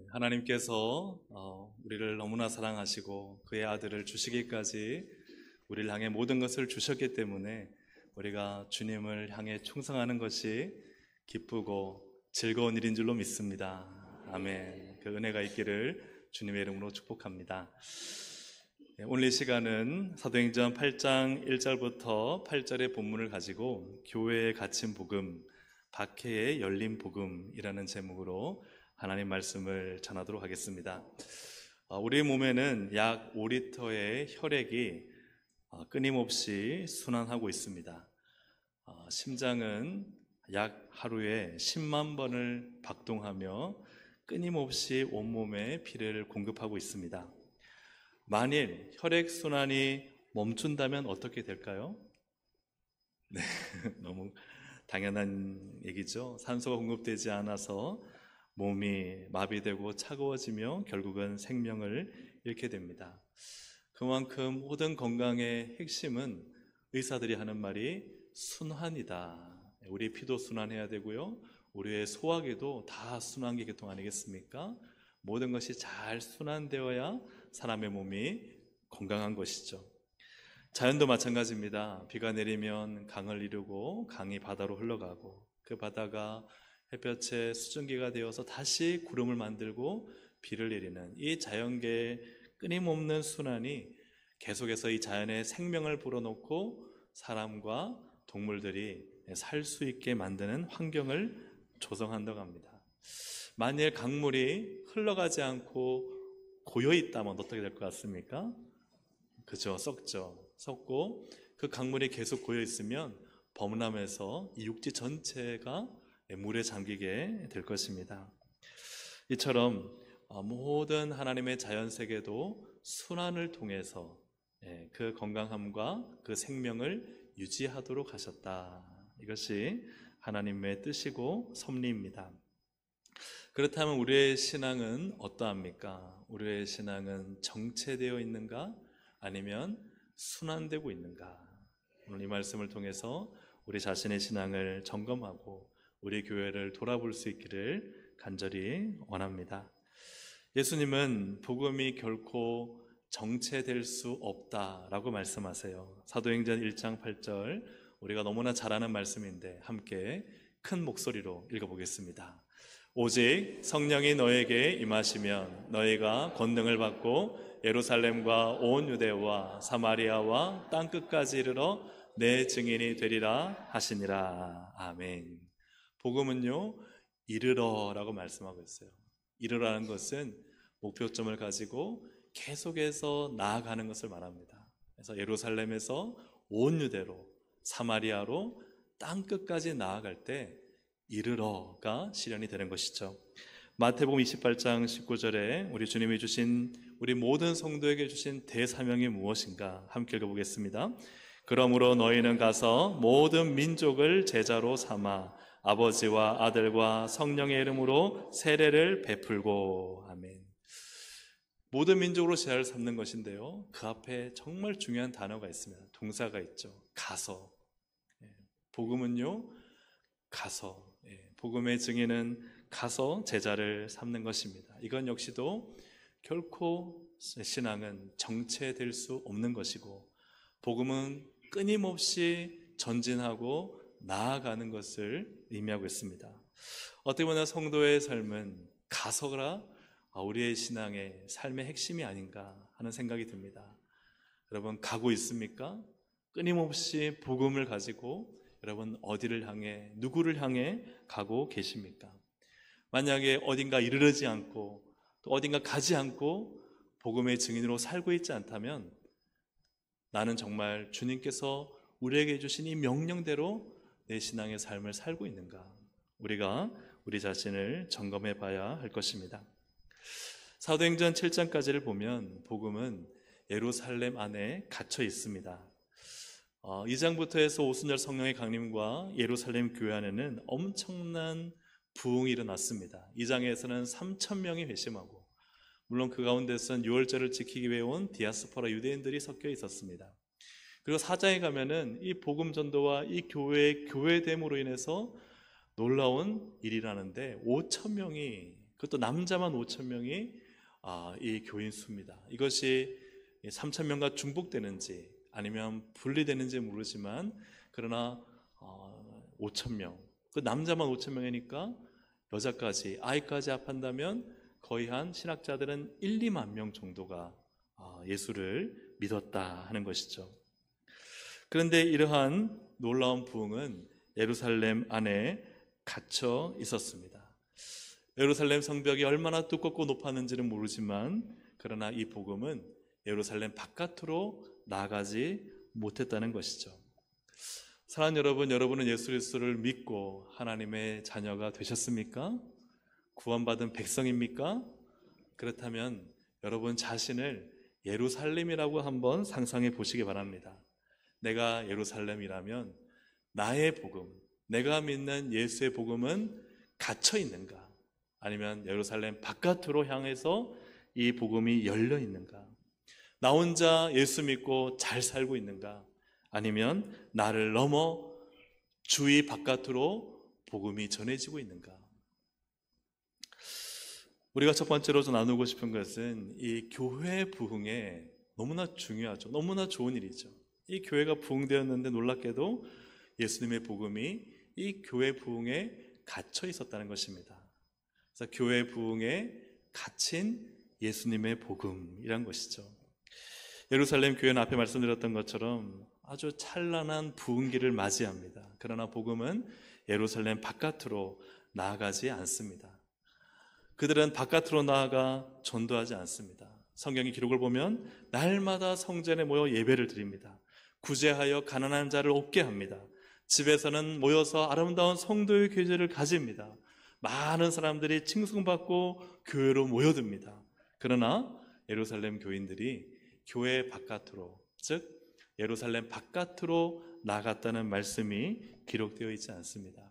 하나님께서 우리를 너무나 사랑하시고 그의 아들을 주시기까지 우리를 향해 모든 것을 주셨기 때문에 우리가 주님을 향해 충성하는 것이 기쁘고 즐거운 일인 줄로 믿습니다. 아멘. 그 은혜가 있기를 주님의 이름으로 축복합니다. 오늘 이 시간은 사도행전 8장 1절부터 8절의 본문을 가지고 교회에 갇힌 복음, 박해의 열린 복음이라는 제목으로 하나님 말씀을 전하도록 하겠습니다. 우리 몸에는 약 5리터의 혈액이 끊임없이 순환하고 있습니다. 심장은 약 하루에 10만 번을 박동하며 끊임없이 온몸에 피를 공급하고 있습니다. 만일 혈액순환이 멈춘다면 어떻게 될까요? 네, 너무 당연한 얘기죠. 산소가 공급되지 않아서 몸이 마비되고 차가워지며 결국은 생명을 잃게 됩니다. 그만큼 모든 건강의 핵심은 의사들이 하는 말이 순환이다. 우리 피도 순환해야 되고요, 우리의 소화기도 다 순환기 계통 아니겠습니까? 모든 것이 잘 순환되어야 사람의 몸이 건강한 것이죠. 자연도 마찬가지입니다. 비가 내리면 강을 이루고 강이 바다로 흘러가고 그 바다가 햇볕의 수증기가 되어서 다시 구름을 만들고 비를 내리는 이 자연계의 끊임없는 순환이 계속해서 이 자연의 생명을 불어넣고 사람과 동물들이 살 수 있게 만드는 환경을 조성한다고 합니다. 만일 강물이 흘러가지 않고 고여 있다면 어떻게 될 것 같습니까? 그죠, 썩고 그 강물이 계속 고여 있으면 범람해서 이 육지 전체가 물에 잠기게 될 것입니다. 이처럼 모든 하나님의 자연세계도 순환을 통해서 그 건강함과 그 생명을 유지하도록 하셨다. 이것이 하나님의 뜻이고 섭리입니다. 그렇다면 우리의 신앙은 어떠합니까? 우리의 신앙은 정체되어 있는가? 아니면 순환되고 있는가? 오늘 이 말씀을 통해서 우리 자신의 신앙을 점검하고 우리 교회를 돌아볼 수 있기를 간절히 원합니다. 예수님은 복음이 결코 정체될 수 없다라고 말씀하세요. 사도행전 1장 8절, 우리가 너무나 잘 아는 말씀인데 함께 큰 목소리로 읽어보겠습니다. 오직 성령이 너에게 임하시면 너희가 권능을 받고 예루살렘과 온 유대와 사마리아와 땅끝까지 이르러 내 증인이 되리라 하시니라. 아멘. 복음은요, 이르러라고 말씀하고 있어요. 이르라는 것은 목표점을 가지고 계속해서 나아가는 것을 말합니다. 그래서 예루살렘에서 온 유대로 사마리아로 땅끝까지 나아갈 때 이르러가 실현이 되는 것이죠. 마태복음 28장 19절에 우리 주님이 주신, 우리 모든 성도에게 주신 대사명이 무엇인가 함께 읽어보겠습니다. 그러므로 너희는 가서 모든 민족을 제자로 삼아 아버지와 아들과 성령의 이름으로 세례를 베풀고. 아멘. 모든 민족으로 제자를 삼는 것인데요, 그 앞에 정말 중요한 단어가 있습니다. 동사가 있죠. 가서. 복음은요, 가서. 복음의 증인은 가서 제자를 삼는 것입니다. 이건 역시도 결코 신앙은 정체될 수 없는 것이고, 복음은 끊임없이 전진하고 나아가는 것을 의미하고 있습니다. 어떻게 보면 성도의 삶은 가서가 우리의 신앙의 삶의 핵심이 아닌가 하는 생각이 듭니다. 여러분, 가고 있습니까? 끊임없이 복음을 가지고 여러분 어디를 향해, 누구를 향해 가고 계십니까? 만약에 어딘가 이르르지 않고 또 어딘가 가지 않고 복음의 증인으로 살고 있지 않다면 나는 정말 주님께서 우리에게 주신 이 명령대로 내 신앙의 삶을 살고 있는가? 우리가 우리 자신을 점검해 봐야 할 것입니다. 사도행전 7장까지를 보면 복음은 예루살렘 안에 갇혀 있습니다. 2장부터 해서 오순절 성령의 강림과 예루살렘 교회 안에는 엄청난 부흥이 일어났습니다. 2장에서는 3,000명이 회심하고, 물론 그 가운데서는 유월절을 지키기 위해 온 디아스포라 유대인들이 섞여 있었습니다. 그리고 4장에 가면은 이 복음 전도와 이 교회의 교회됨으로 인해서 놀라운 일이라는데 5,000명이 그것도 남자만 5천 명이 이 교인 수입니다. 이것이 3천 명과 중복되는지 아니면 분리되는지 모르지만 그러나 5천 명, 그 남자만 5천 명이니까 여자까지 아이까지 합한다면 거의 한 신학자들은 1, 2만 명 정도가 예수를 믿었다 하는 것이죠. 그런데 이러한 놀라운 부흥은 예루살렘 안에 갇혀 있었습니다. 예루살렘 성벽이 얼마나 두껍고 높았는지는 모르지만 그러나 이 복음은 예루살렘 바깥으로 나가지 못했다는 것이죠. 사랑하는 여러분, 여러분은 예수 그리스도를 믿고 하나님의 자녀가 되셨습니까? 구원받은 백성입니까? 그렇다면 여러분 자신을 예루살렘이라고 한번 상상해 보시기 바랍니다. 내가 예루살렘이라면 나의 복음, 내가 믿는 예수의 복음은 갇혀 있는가? 아니면 예루살렘 바깥으로 향해서 이 복음이 열려 있는가? 나 혼자 예수 믿고 잘 살고 있는가? 아니면 나를 넘어 주위 바깥으로 복음이 전해지고 있는가? 우리가 첫 번째로 나누고 싶은 것은 이 교회 부흥에 너무나 중요하죠. 너무나 좋은 일이죠. 이 교회가 부흥되었는데 놀랍게도 예수님의 복음이 이 교회 부흥에 갇혀 있었다는 것입니다. 그래서 교회 부흥에 갇힌 예수님의 복음이란 것이죠. 예루살렘 교회는 앞에 말씀드렸던 것처럼 아주 찬란한 부흥기를 맞이합니다. 그러나 복음은 예루살렘 바깥으로 나아가지 않습니다. 그들은 바깥으로 나아가 전도하지 않습니다. 성경의 기록을 보면 날마다 성전에 모여 예배를 드립니다. 구제하여 가난한 자를 얻게 합니다. 집에서는 모여서 아름다운 성도의 교제를 가집니다. 많은 사람들이 칭송받고 교회로 모여듭니다. 그러나 예루살렘 교인들이 교회 바깥으로, 즉 예루살렘 바깥으로 나갔다는 말씀이 기록되어 있지 않습니다.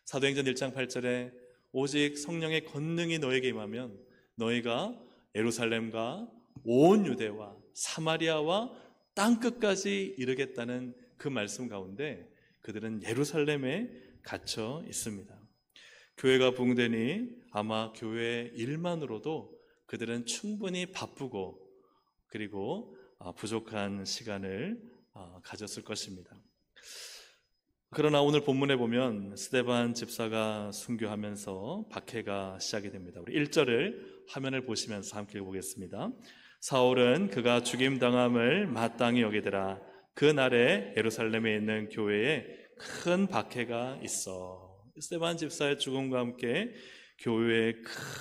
사도행전 1장 8절에 오직 성령의 권능이 너에게 임하면 너희가 예루살렘과 온 유대와 사마리아와 땅끝까지 이르겠다는 그 말씀 가운데 그들은 예루살렘에 갇혀 있습니다. 교회가 부흥되니 아마 교회 일만으로도 그들은 충분히 바쁘고 그리고 부족한 시간을 가졌을 것입니다. 그러나 오늘 본문에 보면 스데반 집사가 순교하면서 박해가 시작이 됩니다. 우리 1절을 화면을 보시면서 함께 읽어보겠습니다. 사울은 그가 죽임당함을 마땅히 여기더라. 그날에 예루살렘에 있는 교회에 큰 박해가 있어. 스데반 집사의 죽음과 함께 교회에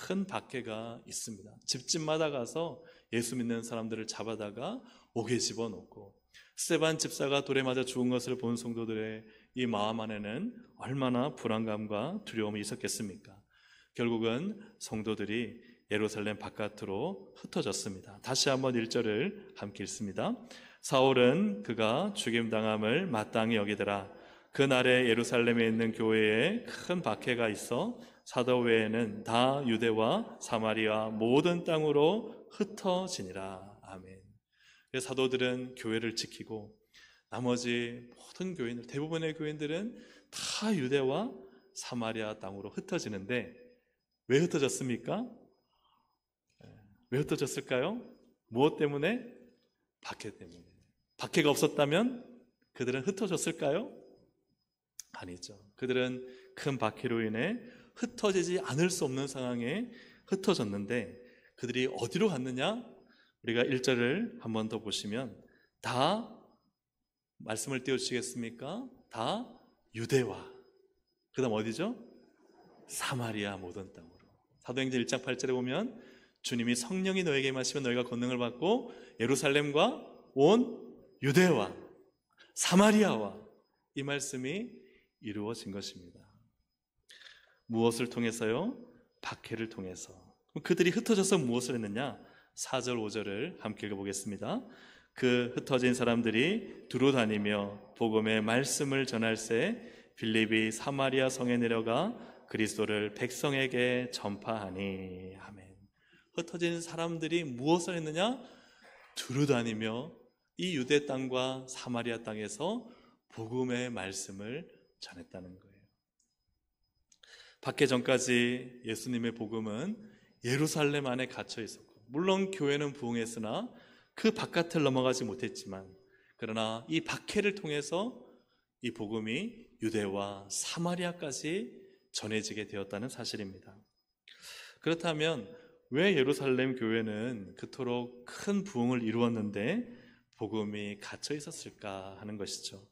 큰 박해가 있습니다. 집집마다 가서 예수 믿는 사람들을 잡아다가 옥에 집어넣고 스데반 집사가 돌에 맞아 죽은 것을 본 성도들의 이 마음 안에는 얼마나 불안감과 두려움이 있었겠습니까? 결국은 성도들이 예루살렘 바깥으로 흩어졌습니다. 다시 한번 1절을 함께 읽습니다. 사울은 그가 죽임당함을 마땅히 여기더라. 그날에 예루살렘에 있는 교회에 큰 박해가 있어 사도 외에는 다 유대와 사마리아 모든 땅으로 흩어지니라. 아멘. 사도들은 교회를 지키고 나머지 모든 교인들, 대부분의 교인들은 다 유대와 사마리아 땅으로 흩어지는데 왜 흩어졌습니까? 왜 흩어졌을까요? 무엇 때문에? 박해 때문에. 박해가 없었다면 그들은 흩어졌을까요? 아니죠. 그들은 큰 박해로 인해 흩어지지 않을 수 없는 상황에 흩어졌는데 그들이 어디로 갔느냐? 우리가 1절을 한 번 더 보시면 다 말씀을 띄워주시겠습니까? 다 유대와 그 다음 어디죠? 사마리아 모든 땅으로. 사도행전 1장 8절에 보면 주님이 성령이 너에게 임하시면 너희가 권능을 받고 예루살렘과 온 유대와 사마리아와 이 말씀이 이루어진 것입니다. 무엇을 통해서요? 박해를 통해서. 그들이 흩어져서 무엇을 했느냐? 4절 5절을 함께 읽어보겠습니다. 그 흩어진 사람들이 두루 다니며 복음의 말씀을 전할새 빌립이 사마리아 성에 내려가 그리스도를 백성에게 전파하니. 아멘. 흩어진 사람들이 무엇을 했느냐? 두루 다니며 이 유대 땅과 사마리아 땅에서 복음의 말씀을 전했다는 거예요. 받기 전까지 예수님의 복음은 예루살렘 안에 갇혀 있었고, 물론 교회는 부흥했으나 그 바깥을 넘어가지 못했지만, 그러나 이 박해를 통해서 이 복음이 유대와 사마리아까지 전해지게 되었다는 사실입니다. 그렇다면 왜 예루살렘 교회는 그토록 큰 부흥을 이루었는데 복음이 갇혀 있었을까 하는 것이죠.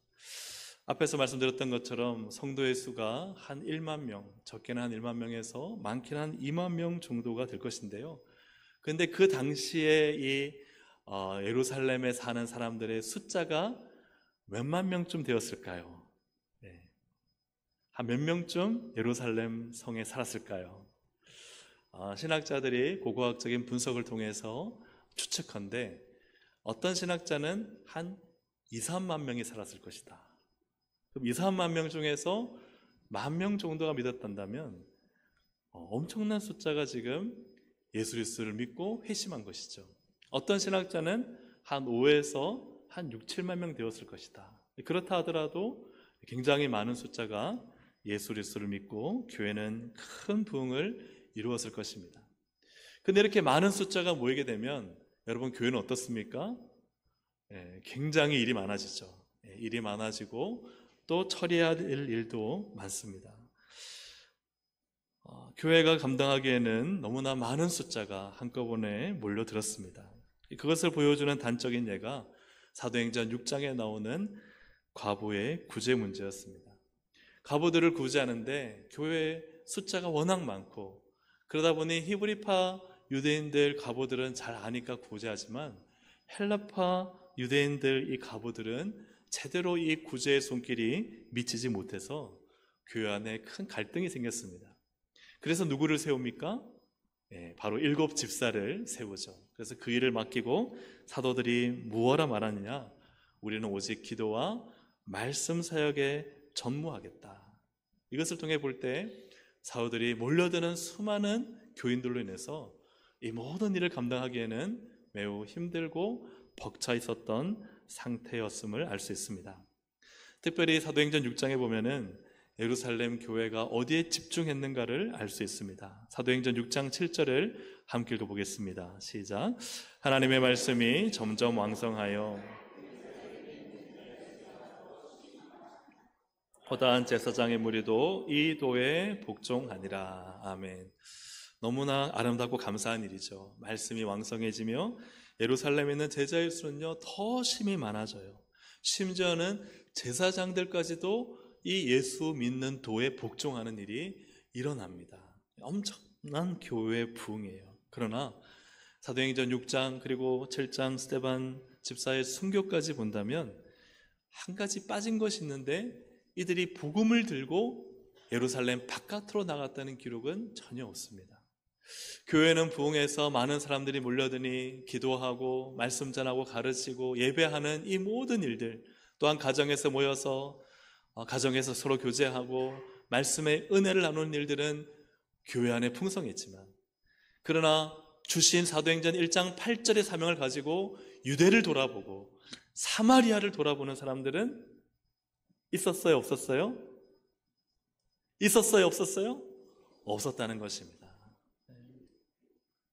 앞에서 말씀드렸던 것처럼 성도의 수가 한 1만 명, 적게는 한 1만 명에서 많게는 한 2만 명 정도가 될 것인데요. 그런데 그 당시에 이 예루살렘에 사는 사람들의 숫자가 몇만 명쯤 되었을까요? 네. 한 몇 명쯤 예루살렘 성에 살았을까요? 신학자들이 고고학적인 분석을 통해서 추측한데, 어떤 신학자는 한 2, 3만 명이 살았을 것이다. 그럼 2, 3만 명 중에서 10,000명 정도가 믿었단다면 엄청난 숫자가 지금 예수 그리스도를 믿고 회심한 것이죠. 어떤 신학자는 한 5에서 한 6, 7만 명 되었을 것이다. 그렇다 하더라도 굉장히 많은 숫자가 예수 그리스도를 믿고 교회는 큰 부흥을 이루었을 것입니다. 근데 이렇게 많은 숫자가 모이게 되면 여러분, 교회는 어떻습니까? 굉장히 일이 많아지죠. 일이 많아지고 또 처리해야 될 일도 많습니다. 교회가 감당하기에는 너무나 많은 숫자가 한꺼번에 몰려들었습니다. 그것을 보여주는 단적인 예가 사도행전 6장에 나오는 과부의 구제 문제였습니다. 과부들을 구제하는데 교회 숫자가 워낙 많고, 그러다 보니 히브리파 유대인들 과부들은 잘 아니까 구제하지만 헬라파 유대인들 이 과부들은 제대로 이 구제의 손길이 미치지 못해서 교회 안에 큰 갈등이 생겼습니다. 그래서 누구를 세웁니까? 바로 7 집사를 세우죠. 그래서 그 일을 맡기고 사도들이 무엇라 말하느냐? 우리는 오직 기도와 말씀 사역에 전무하겠다. 이것을 통해 볼 때 사도들이 몰려드는 수많은 교인들로 인해서 이 모든 일을 감당하기에는 매우 힘들고 벅차 있었던 상태였음을 알 수 있습니다. 특별히 사도행전 6장에 보면은 예루살렘 교회가 어디에 집중했는가를 알 수 있습니다. 사도행전 6장 7절을 함께 읽어보겠습니다. 시작. 하나님의 말씀이 점점 왕성하여 허다한 제사장의 무리도 이 도에 복종하니라. 아멘. 너무나 아름답고 감사한 일이죠. 말씀이 왕성해지며 예루살렘에 있는 제자의 수는요 더 심이 많아져요. 심지어는 제사장들까지도 이 예수 믿는 도에 복종하는 일이 일어납니다. 엄청난 교회 부흥이에요. 그러나 사도행전 6장 그리고 7장 스데반 집사의 순교까지 본다면 한 가지 빠진 것이 있는데, 이들이 복음을 들고 예루살렘 바깥으로 나갔다는 기록은 전혀 없습니다. 교회는 부흥해서 많은 사람들이 몰려드니 기도하고 말씀 전하고 가르치고 예배하는 이 모든 일들, 또한 가정에서 모여서 가정에서 서로 교제하고 말씀의 은혜를 나누는 일들은 교회 안에 풍성했지만, 그러나 주신 사도행전 1장 8절의 사명을 가지고 유대를 돌아보고 사마리아를 돌아보는 사람들은 있었어요, 없었어요? 있었어요, 없었어요? 없었다는 것입니다.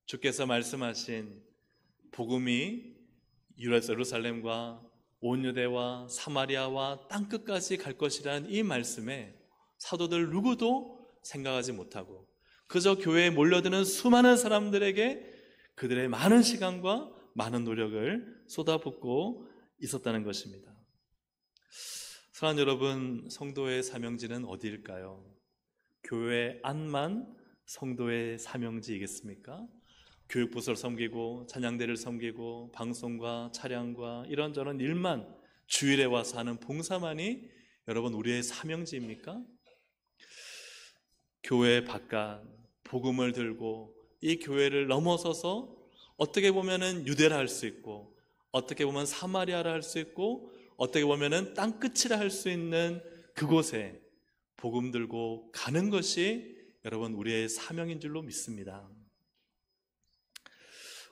주께서 말씀하신 복음이 예루살렘과 온 유대와 사마리아와 땅끝까지 갈 것이라는 이 말씀에 사도들 누구도 생각하지 못하고 그저 교회에 몰려드는 수많은 사람들에게 그들의 많은 시간과 많은 노력을 쏟아붓고 있었다는 것입니다. 사랑하는 여러분, 성도의 사명지는 어디일까요? 교회 안만 성도의 사명지이겠습니까? 교육부서를 섬기고 찬양대를 섬기고 방송과 차량과 이런저런 일만, 주일에 와서 하는 봉사만이 여러분 우리의 사명지입니까? 교회 바깥 복음을 들고 이 교회를 넘어서서 어떻게 보면은 유대라 할 수 있고, 어떻게 보면 사마리아라 할 수 있고, 어떻게 보면은 땅끝이라 할 수 있는 그곳에 복음 들고 가는 것이 여러분 우리의 사명인 줄로 믿습니다.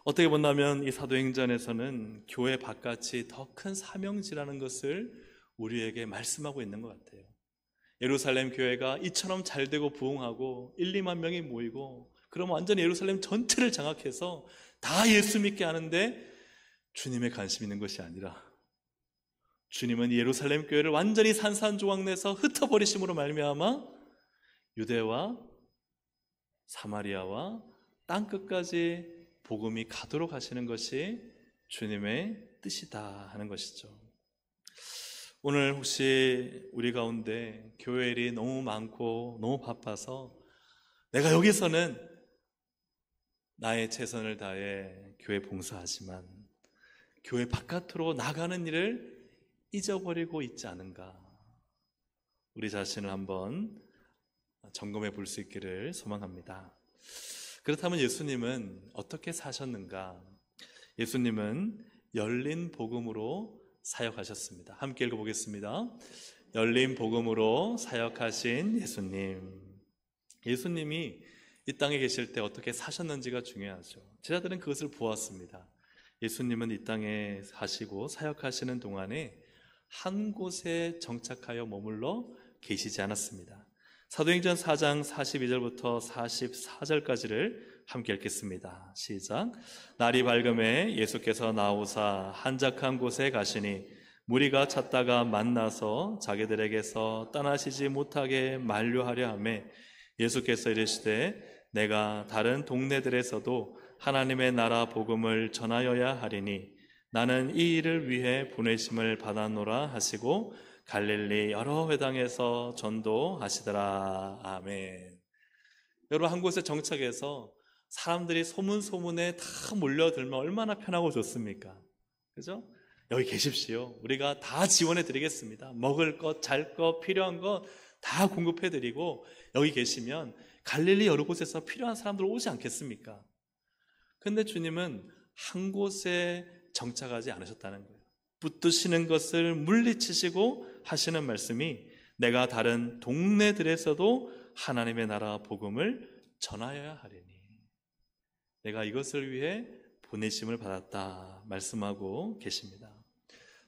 어떻게 본다면 이 사도행전에서는 교회 바깥이 더 큰 사명지라는 것을 우리에게 말씀하고 있는 것 같아요. 예루살렘 교회가 이처럼 잘 되고 부흥하고 1, 2만 명이 모이고 그러면 완전히 예루살렘 전체를 장악해서 다 예수 믿게 하는데 주님의 관심 있는 것이 아니라 주님은 예루살렘 교회를 완전히 산산조각내서 흩어버리심으로 말미암아 유대와 사마리아와 땅끝까지 복음이 가도록 하시는 것이 주님의 뜻이다 하는 것이죠. 오늘 혹시 우리 가운데 교회 일이 너무 많고 너무 바빠서 내가 여기서는 나의 최선을 다해 교회 봉사하지만 교회 바깥으로 나가는 일을 잊어버리고 있지 않은가, 우리 자신을 한번 점검해 볼 수 있기를 소망합니다. 그렇다면 예수님은 어떻게 사셨는가? 예수님은 열린 복음으로 사역하셨습니다. 함께 읽어보겠습니다. 열린 복음으로 사역하신 예수님. 예수님이 이 땅에 계실 때 어떻게 사셨는지가 중요하죠. 제자들은 그것을 보았습니다. 예수님은 이 땅에 사시고 사역하시는 동안에 한 곳에 정착하여 머물러 계시지 않았습니다. 사도행전 4장 42절부터 44절까지를 함께 읽겠습니다. 시작. 날이 밝음에 예수께서 나오사 한적한 곳에 가시니 무리가 찾다가 만나서 자기들에게서 떠나시지 못하게 만류하려 하매 예수께서 이르시되 내가 다른 동네들에서도 하나님의 나라 복음을 전하여야 하리니 나는 이 일을 위해 보내심을 받았노라 하시고 갈릴리 여러 회당에서 전도하시더라. 아멘. 여러분, 한 곳에 정착해서 사람들이 소문소문에 다 몰려들면 얼마나 편하고 좋습니까? 그죠? 여기 계십시오. 우리가 다 지원해 드리겠습니다. 먹을 것, 잘 것, 필요한 것 다 공급해 드리고 여기 계시면 갈릴리 여러 곳에서 필요한 사람들 오지 않겠습니까? 근데 주님은 한 곳에 정착하지 않으셨다는 거예요. 붙드시는 것을 물리치시고 하시는 말씀이 내가 다른 동네들에서도 하나님의 나라 복음을 전하여야 하리니 내가 이것을 위해 보내심을 받았다 말씀하고 계십니다.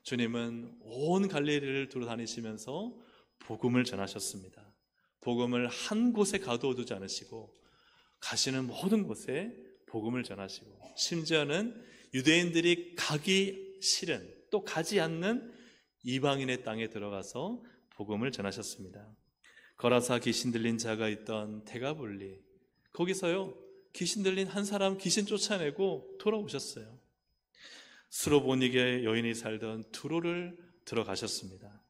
주님은 온 갈릴리를 돌아다니시면서 복음을 전하셨습니다. 복음을 한 곳에 가두어두지 않으시고 가시는 모든 곳에 복음을 전하시고 심지어는 유대인들이 가기 싫은 또 가지 않는 이방인의 땅에 들어가서 복음을 전하셨습니다. 거라사 귀신 들린 자가 있던 데가볼리, 거기서요 귀신 들린 한 사람 귀신 쫓아내고 돌아오셨어요. 수로보니게 여인이 살던 두로를 들어가셨습니다.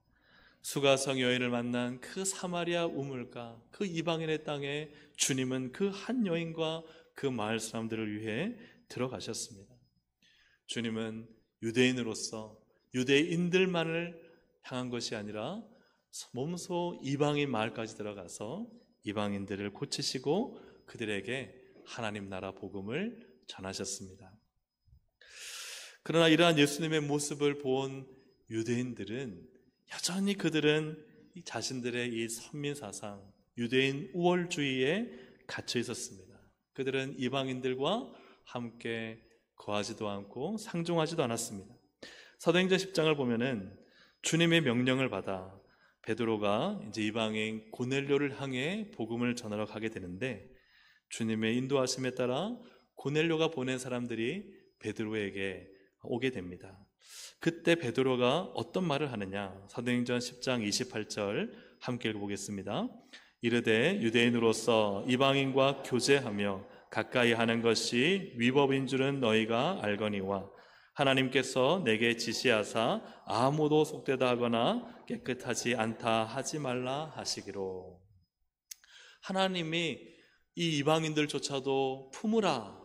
수가성 여인을 만난 그 사마리아 우물가, 그 이방인의 땅에 주님은 그 한 여인과 그 마을 사람들을 위해 들어가셨습니다. 주님은 유대인으로서 유대인들만을 향한 것이 아니라 몸소 이방인 마을까지 들어가서 이방인들을 고치시고 그들에게 하나님 나라 복음을 전하셨습니다. 그러나 이러한 예수님의 모습을 본 유대인들은 여전히 그들은 자신들의 이 선민사상, 유대인 우월주의에 갇혀 있었습니다. 그들은 이방인들과 함께 거하지도 않고 상종하지도 않았습니다. 사도행전 10장을 보면은 주님의 명령을 받아 베드로가 이제 이방인 고넬료를 향해 복음을 전하러 가게 되는데 주님의 인도하심에 따라 고넬료가 보낸 사람들이 베드로에게 오게 됩니다. 그때 베드로가 어떤 말을 하느냐? 사도행전 10장 28절 함께 읽어보겠습니다. 이르되 유대인으로서 이방인과 교제하며 가까이 하는 것이 위법인 줄은 너희가 알거니와 하나님께서 내게 지시하사 아무도 속되다 하거나 깨끗하지 않다 하지 말라 하시기로. 하나님이 이 이방인들조차도 품으라,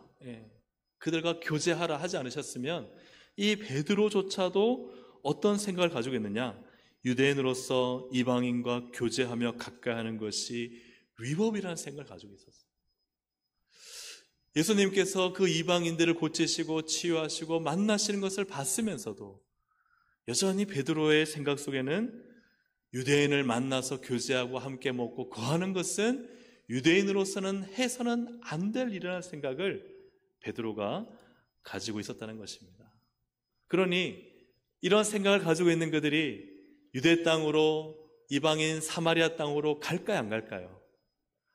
그들과 교제하라 하지 않으셨으면 이 베드로조차도 어떤 생각을 가지고 있느냐? 유대인으로서 이방인과 교제하며 가까이 하는 것이 위법이라는 생각을 가지고 있었어요. 예수님께서 그 이방인들을 고치시고 치유하시고 만나시는 것을 봤으면서도 여전히 베드로의 생각 속에는 유대인을 만나서 교제하고 함께 먹고 거하는 것은 유대인으로서는 해서는 안 될 일이라는 생각을 베드로가 가지고 있었다는 것입니다. 그러니 이런 생각을 가지고 있는 그들이 유대 땅으로 이방인 사마리아 땅으로 갈까요, 안 갈까요?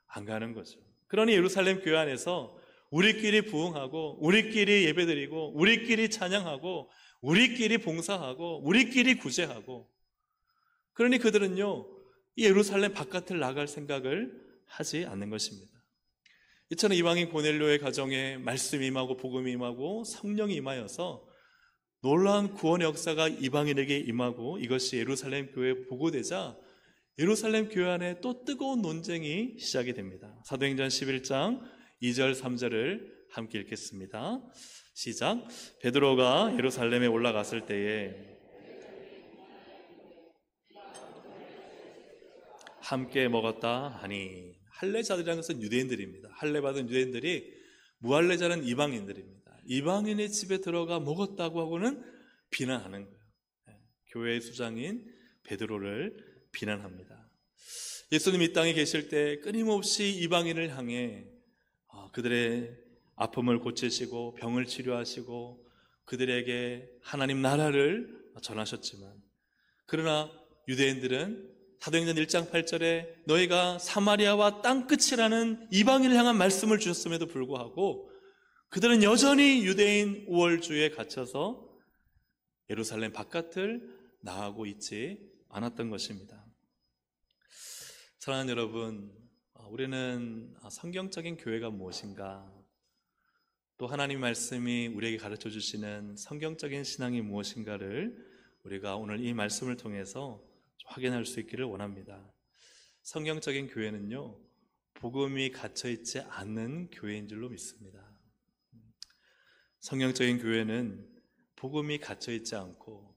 안 가는 거죠. 그러니 예루살렘 교회 안에서 우리끼리 부흥하고, 우리끼리 예배드리고, 우리끼리 찬양하고, 우리끼리 봉사하고, 우리끼리 구제하고, 그러니 그들은요, 이 예루살렘 바깥을 나갈 생각을 하지 않는 것입니다. 이처럼 이방인 고넬료의 가정에 말씀이 임하고 복음이 임하고 성령이 임하여서 놀라운 구원의 역사가 이방인에게 임하고, 이것이 예루살렘 교회에 보고되자 예루살렘 교회 안에 또 뜨거운 논쟁이 시작이 됩니다. 사도행전 11장 2절 3절을 함께 읽겠습니다. 시작. 베드로가 예루살렘에 올라갔을 때에 함께 먹었다 하니, 할례자들이라는 것은 유대인들입니다. 할례받은 유대인들이, 무할례자는 이방인들입니다. 이방인의 집에 들어가 먹었다고 하고는 비난하는 거예요. 교회의 수장인 베드로를 비난합니다. 예수님 이 땅에 계실 때 끊임없이 이방인을 향해 그들의 아픔을 고치시고 병을 치료하시고 그들에게 하나님 나라를 전하셨지만, 그러나 유대인들은 사도행전 1장 8절에 너희가 사마리아와 땅끝이라는 이방인을 향한 말씀을 주셨음에도 불구하고 그들은 여전히 유대인 우월주의에 갇혀서 예루살렘 바깥을 나가고 있지 않았던 것입니다. 사랑하는 여러분, 우리는 성경적인 교회가 무엇인가, 또 하나님 말씀이 우리에게 가르쳐 주시는 성경적인 신앙이 무엇인가를 우리가 오늘 이 말씀을 통해서 확인할 수 있기를 원합니다. 성경적인 교회는요, 복음이 갇혀있지 않는 교회인 줄로 믿습니다. 성경적인 교회는 복음이 갇혀있지 않고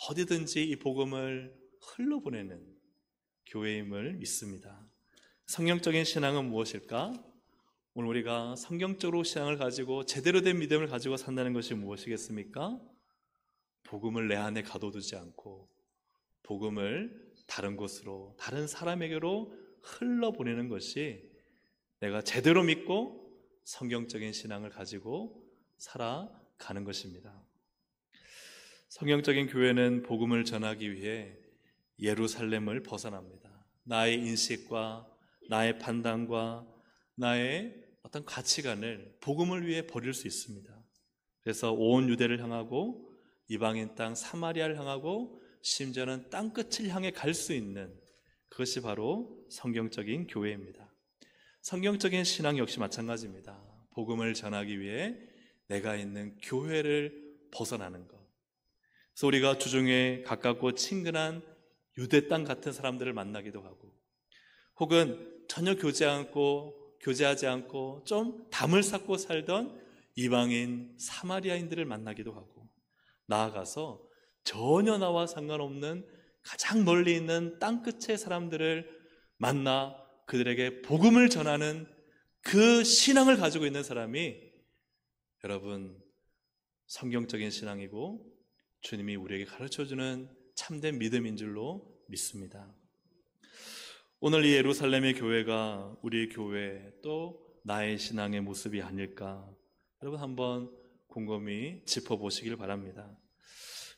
어디든지 이 복음을 흘러보내는 교회임을 믿습니다. 성경적인 신앙은 무엇일까? 오늘 우리가 성경적으로 신앙을 가지고 제대로 된 믿음을 가지고 산다는 것이 무엇이겠습니까? 복음을 내 안에 가둬두지 않고 복음을 다른 곳으로, 다른 사람에게로 흘러보내는 것이 내가 제대로 믿고 성경적인 신앙을 가지고 살아가는 것입니다. 성경적인 교회는 복음을 전하기 위해 예루살렘을 벗어납니다. 나의 인식과 나의 판단과 나의 어떤 가치관을 복음을 위해 버릴 수 있습니다. 그래서 온 유대를 향하고 이방인 땅 사마리아를 향하고 심지어는 땅끝을 향해 갈 수 있는, 그것이 바로 성경적인 교회입니다. 성경적인 신앙 역시 마찬가지입니다. 복음을 전하기 위해 내가 있는 교회를 벗어나는 것. 그래서 우리가 주중에 가깝고 친근한 유대 땅 같은 사람들을 만나기도 하고, 혹은 전혀 교제하지 않고 좀 담을 쌓고 살던 이방인 사마리아인들을 만나기도 하고, 나아가서 전혀 나와 상관없는 가장 멀리 있는 땅끝의 사람들을 만나 그들에게 복음을 전하는 그 신앙을 가지고 있는 사람이 여러분 성경적인 신앙이고 주님이 우리에게 가르쳐주는 참된 믿음인 줄로 믿습니다. 오늘 이 예루살렘의 교회가 우리 교회 또 나의 신앙의 모습이 아닐까, 여러분 한번 곰곰이 짚어보시길 바랍니다.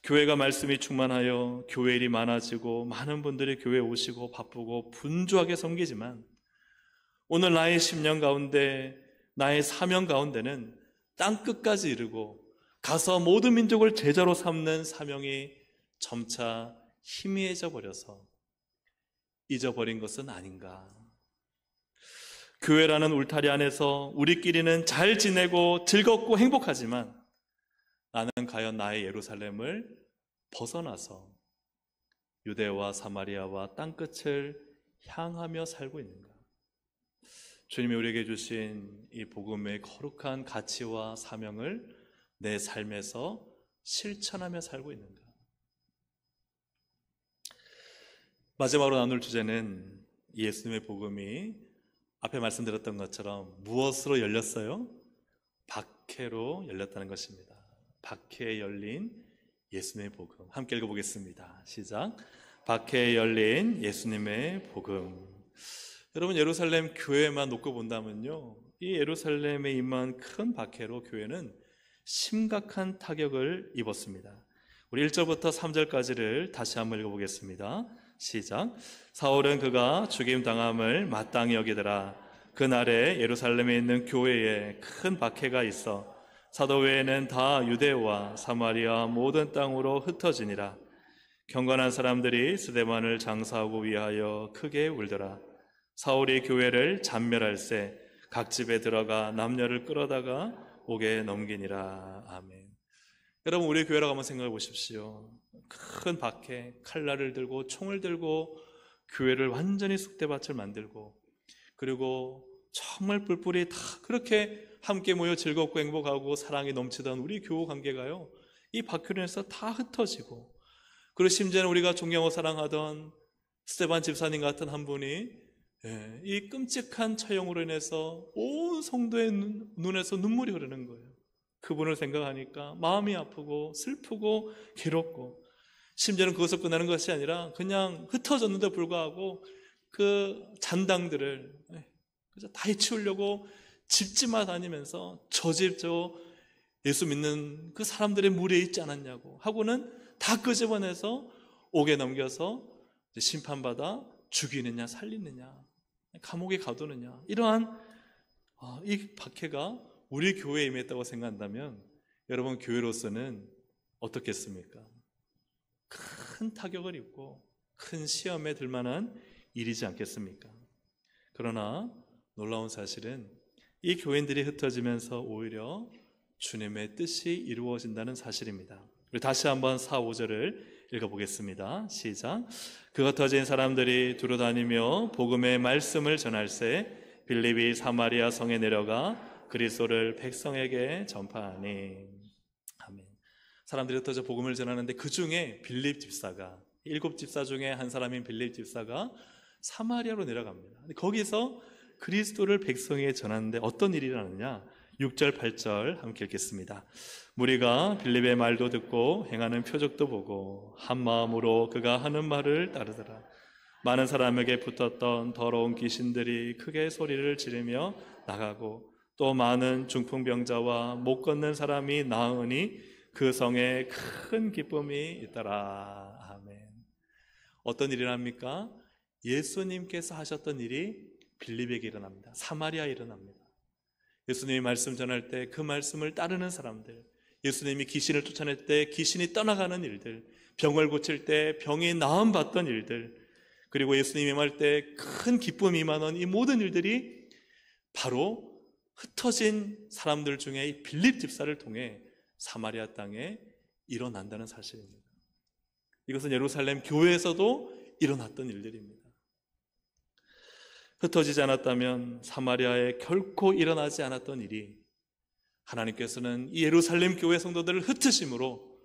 교회가 말씀이 충만하여 교회 일이 많아지고 많은 분들이 교회에 오시고 바쁘고 분주하게 섬기지만, 오늘 나의 심령 가운데, 나의 사명 가운데는 땅끝까지 이르고 가서 모든 민족을 제자로 삼는 사명이 점차 희미해져 버려서 잊어버린 것은 아닌가. 교회라는 울타리 안에서 우리끼리는 잘 지내고 즐겁고 행복하지만 나는 과연 나의 예루살렘을 벗어나서 유대와 사마리아와 땅끝을 향하며 살고 있는가? 주님이 우리에게 주신 이 복음의 거룩한 가치와 사명을 내 삶에서 실천하며 살고 있는가? 마지막으로 나눌 주제는 예수님의 복음이 앞에 말씀드렸던 것처럼 무엇으로 열렸어요? 박해로 열렸다는 것입니다. 박해에 열린 예수님의 복음. 함께 읽어보겠습니다. 시작. 박해에 열린 예수님의 복음. 여러분, 예루살렘 교회만 놓고 본다면요, 이 예루살렘에 임한 큰 박해로 교회는 심각한 타격을 입었습니다. 우리 1절부터 3절까지를 다시 한번 읽어보겠습니다. 시작. 사울은 그가 죽임당함을 마땅히 여기더라. 그날에 예루살렘에 있는 교회에 큰 박해가 있어 사도 외에는 다 유대와 사마리아 모든 땅으로 흩어지니라. 경건한 사람들이 스데반을 장사하고 위하여 크게 울더라. 사울이 교회를 잔멸할세 각 집에 들어가 남녀를 끌어다가 옥에 넘기니라. 아멘. 여러분, 우리 교회라고 한번 생각해 보십시오. 큰 박해, 칼날을 들고 총을 들고 교회를 완전히 쑥대밭을 만들고, 그리고 정말 뿔뿔이 다 그렇게 함께 모여 즐겁고 행복하고 사랑이 넘치던 우리 교우 관계가요, 이 박해로 인해서 다 흩어지고, 그리고 심지어는 우리가 존경하고 사랑하던 스데반 집사님 같은 한 분이 이 끔찍한 처형으로 인해서 온 성도의 눈에서 눈물이 흐르는 거예요. 그분을 생각하니까 마음이 아프고 슬프고 괴롭고, 심지어는 그것을 끝나는 것이 아니라 그냥 흩어졌는데 불구하고 그 잔당들을 다 해치우려고 집집마다 다니면서 저 집 저 예수 믿는 그 사람들의 무리에 있지 않았냐고 하고는 다 끄집어내서 옥에 넘겨서 심판받아 죽이느냐 살리느냐 감옥에 가두느냐, 이러한 이 박해가 우리 교회에 임했다고 생각한다면 여러분, 교회로서는 어떻겠습니까? 큰 타격을 입고 큰 시험에 들 만한 일이지 않겠습니까? 그러나 놀라운 사실은 이 교인들이 흩어지면서 오히려 주님의 뜻이 이루어진다는 사실입니다. 우리 다시 한번 4, 5절을 읽어보겠습니다. 시작. 그 흩어진 사람들이 두루다니며 복음의 말씀을 전할세 빌립이 사마리아 성에 내려가 그리스도를 백성에게 전파하니. 아멘. 사람들이 흩어져 복음을 전하는데 그 중에 빌립 집사가, 7집사 중에 한 사람인 빌립 집사가 사마리아로 내려갑니다. 거기서 그리스도를 백성에게 전하는데 어떤 일이 일어나느냐? 6절 8절 함께 읽겠습니다. 무리가 빌립의 말도 듣고 행하는 표적도 보고 한 마음으로 그가 하는 말을 따르더라. 많은 사람에게 붙었던 더러운 귀신들이 크게 소리를 지르며 나가고 또 많은 중풍병자와 못 걷는 사람이 나으니 그 성에 큰 기쁨이 있더라. 아멘. 어떤 일이 일어납니까? 예수님께서 하셨던 일이 빌립에게 일어납니다. 사마리아에 일어납니다. 예수님이 말씀 전할 때 그 말씀을 따르는 사람들, 예수님이 귀신을 쫓아낼 때 귀신이 떠나가는 일들, 병을 고칠 때 병이 나음 받던 일들, 그리고 예수님이 임할 때 큰 기쁨이 임하는 이 모든 일들이 바로 흩어진 사람들 중에 이 빌립 집사를 통해 사마리아 땅에 일어난다는 사실입니다. 이것은 예루살렘 교회에서도 일어났던 일들입니다. 흩어지지 않았다면 사마리아에 결코 일어나지 않았던 일이 하나님께서는 이 예루살렘 교회 성도들을 흩으심으로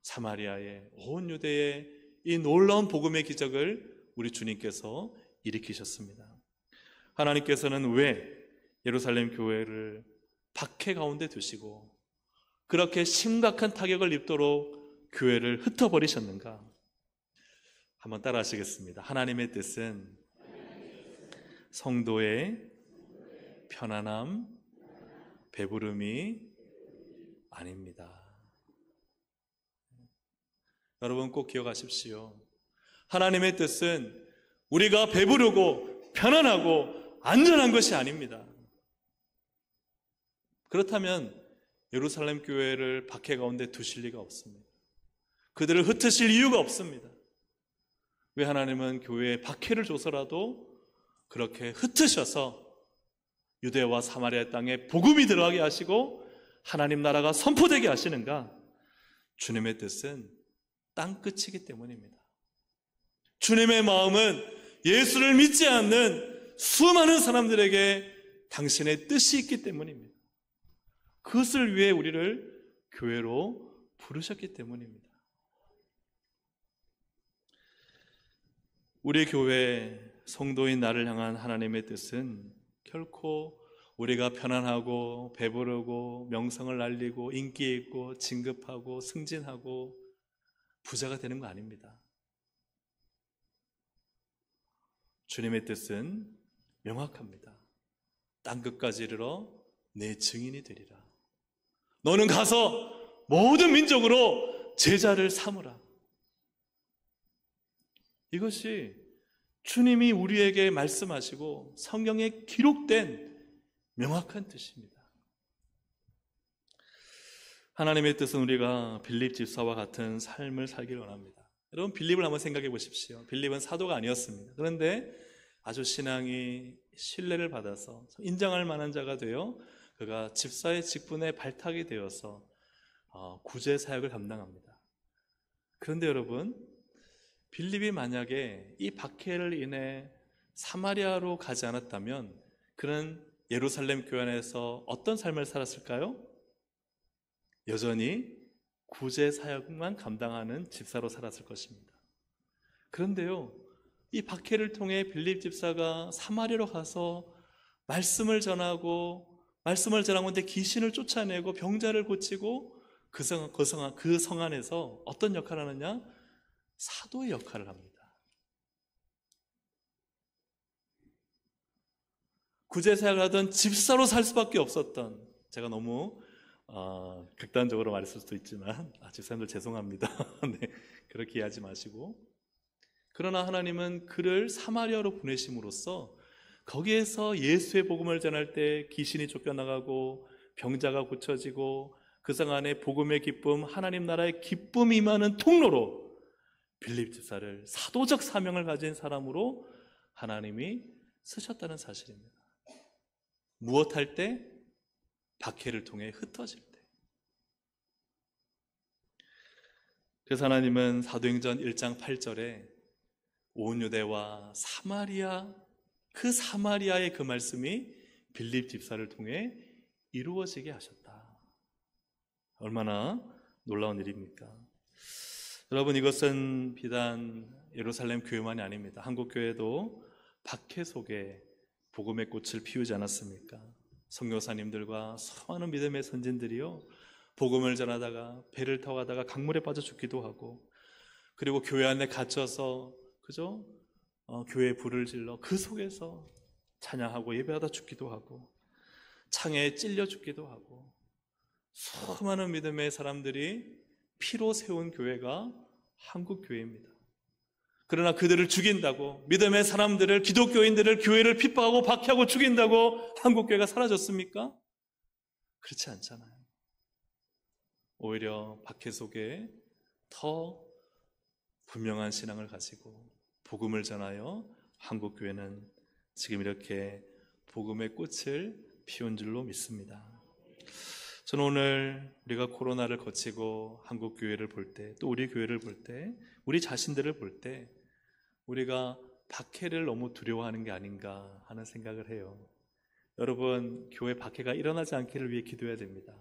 사마리아의 온 유대의 이 놀라운 복음의 기적을 우리 주님께서 일으키셨습니다. 하나님께서는 왜 예루살렘 교회를 박해 가운데 두시고 그렇게 심각한 타격을 입도록 교회를 흩어버리셨는가? 한번 따라 하시겠습니다. 하나님의 뜻은 성도의 편안함, 배부름이 아닙니다. 여러분 꼭 기억하십시오. 하나님의 뜻은 우리가 배부르고 편안하고 안전한 것이 아닙니다. 그렇다면 예루살렘 교회를 박해 가운데 두실 리가 없습니다. 그들을 흩으실 이유가 없습니다. 왜 하나님은 교회에 박해를 줘서라도 그렇게 흩으셔서 유대와 사마리아 땅에 복음이 들어가게 하시고 하나님 나라가 선포되게 하시는가? 주님의 뜻은 땅끝이기 때문입니다. 주님의 마음은 예수를 믿지 않는 수많은 사람들에게 당신의 뜻이 있기 때문입니다. 그것을 위해 우리를 교회로 부르셨기 때문입니다. 우리 교회 성도인 나를 향한 하나님의 뜻은 결코 우리가 편안하고 배부르고 명성을 날리고 인기 있고 진급하고 승진하고 부자가 되는 거 아닙니다. 주님의 뜻은 명확합니다. 땅끝까지 이르러 내 증인이 되리라. 너는 가서 모든 민족으로 제자를 삼으라. 이것이 주님이 우리에게 말씀하시고 성경에 기록된 명확한 뜻입니다. 하나님의 뜻은 우리가 빌립 집사와 같은 삶을 살기를 원합니다. 여러분, 빌립을 한번 생각해 보십시오. 빌립은 사도가 아니었습니다. 그런데 아주 신앙이 신뢰를 받아서 인정할 만한 자가 되어 그가 집사의 직분에 발탁이 되어서 구제 사역을 감당합니다. 그런데 여러분, 빌립이 만약에 이 박해를 인해 사마리아로 가지 않았다면 그는 예루살렘 교회 안에서 어떤 삶을 살았을까요? 여전히 구제 사역만 감당하는 집사로 살았을 것입니다. 그런데요, 이 박해를 통해 빌립 집사가 사마리아로 가서 말씀을 전하고 말씀을 전하는데 귀신을 쫓아내고 병자를 고치고 그 성 안에서 어떤 역할을 하느냐? 사도의 역할을 합니다. 구제 사역을 하던 집사로 살 수밖에 없었던, 제가 너무 극단적으로 말했을 수도 있지만 집사님들 죄송합니다. 네, 그렇게 이해하지 마시고, 그러나 하나님은 그를 사마리아로 보내심으로써 거기에서 예수의 복음을 전할 때 귀신이 쫓겨나가고 병자가 고쳐지고 그 성 안에 복음의 기쁨, 하나님 나라의 기쁨이 임하는 통로로 빌립 집사를 사도적 사명을 가진 사람으로 하나님이 쓰셨다는 사실입니다. 무엇할 때? 박해를 통해 흩어질 때. 그래서 하나님은 사도행전 1장 8절에 온 유대와 사마리아, 그 사마리아의 그 말씀이 빌립 집사를 통해 이루어지게 하셨다. 얼마나 놀라운 일입니까? 여러분, 이것은 비단 예루살렘 교회만이 아닙니다. 한국 교회도 박해 속에 복음의 꽃을 피우지 않았습니까? 선교사님들과 수많은 믿음의 선진들이요, 복음을 전하다가 배를 타고 가다가 강물에 빠져 죽기도 하고, 그리고 교회 안에 갇혀서 교회에 불을 질러 그 속에서 찬양하고 예배하다 죽기도 하고, 창에 찔려 죽기도 하고, 수많은 믿음의 사람들이 피로 세운 교회가 한국 교회입니다. 그러나 그들을 죽인다고, 믿음의 사람들을, 기독교인들을, 교회를 핍박하고 박해하고 죽인다고 한국 교회가 사라졌습니까? 그렇지 않잖아요. 오히려 박해 속에 더 분명한 신앙을 가지고 복음을 전하여 한국 교회는 지금 이렇게 복음의 꽃을 피운 줄로 믿습니다. 저는 오늘 우리가 코로나를 거치고 한국 교회를 볼 때, 또 우리 교회를 볼 때, 우리 자신들을 볼 때 우리가 박해를 너무 두려워하는 게 아닌가 하는 생각을 해요. 여러분, 교회 박해가 일어나지 않기를 위해 기도해야 됩니다.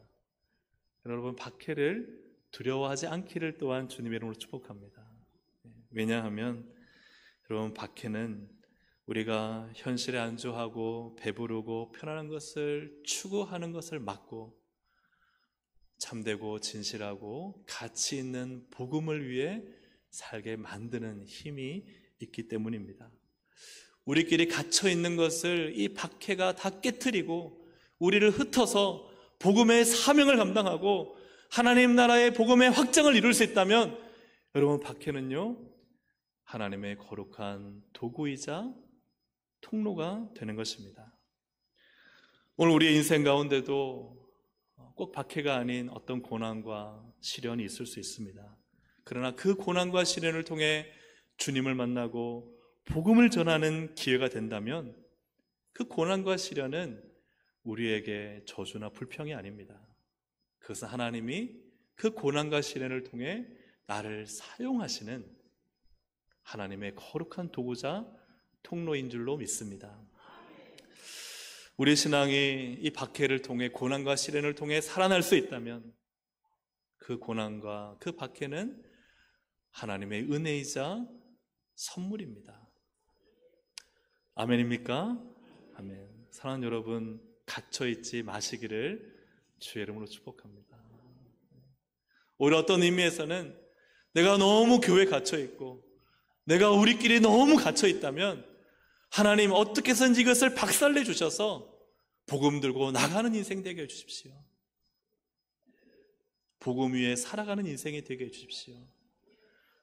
여러분, 박해를 두려워하지 않기를 또한 주님의 이름으로 축복합니다. 왜냐하면 여러분, 박해는 우리가 현실에 안주하고 배부르고 편안한 것을 추구하는 것을 막고 참되고 진실하고 가치 있는 복음을 위해 살게 만드는 힘이 있기 때문입니다. 우리끼리 갇혀 있는 것을 이 박해가 다 깨트리고 우리를 흩어서 복음의 사명을 감당하고 하나님 나라의 복음의 확장을 이룰 수 있다면, 여러분, 박해는요, 하나님의 거룩한 도구이자 통로가 되는 것입니다. 오늘 우리의 인생 가운데도 꼭 박해가 아닌 어떤 고난과 시련이 있을 수 있습니다. 그러나 그 고난과 시련을 통해 주님을 만나고 복음을 전하는 기회가 된다면 그 고난과 시련은 우리에게 저주나 불평이 아닙니다. 그것은 하나님이 그 고난과 시련을 통해 나를 사용하시는 하나님의 거룩한 도구자 통로인 줄로 믿습니다. 우리 신앙이 이 박해를 통해, 고난과 시련을 통해 살아날 수 있다면 그 고난과 그 박해는 하나님의 은혜이자 선물입니다. 아멘입니까? 아멘. 사랑하는 여러분, 갇혀있지 마시기를 주의 이름으로 축복합니다. 오히려 어떤 의미에서는 내가 너무 교회에 갇혀있고 내가 우리끼리 너무 갇혀있다면 하나님 어떻게 해서든지 이것을 박살내 주셔서 복음 들고 나가는 인생 되게 해주십시오. 복음 위에 살아가는 인생이 되게 해주십시오.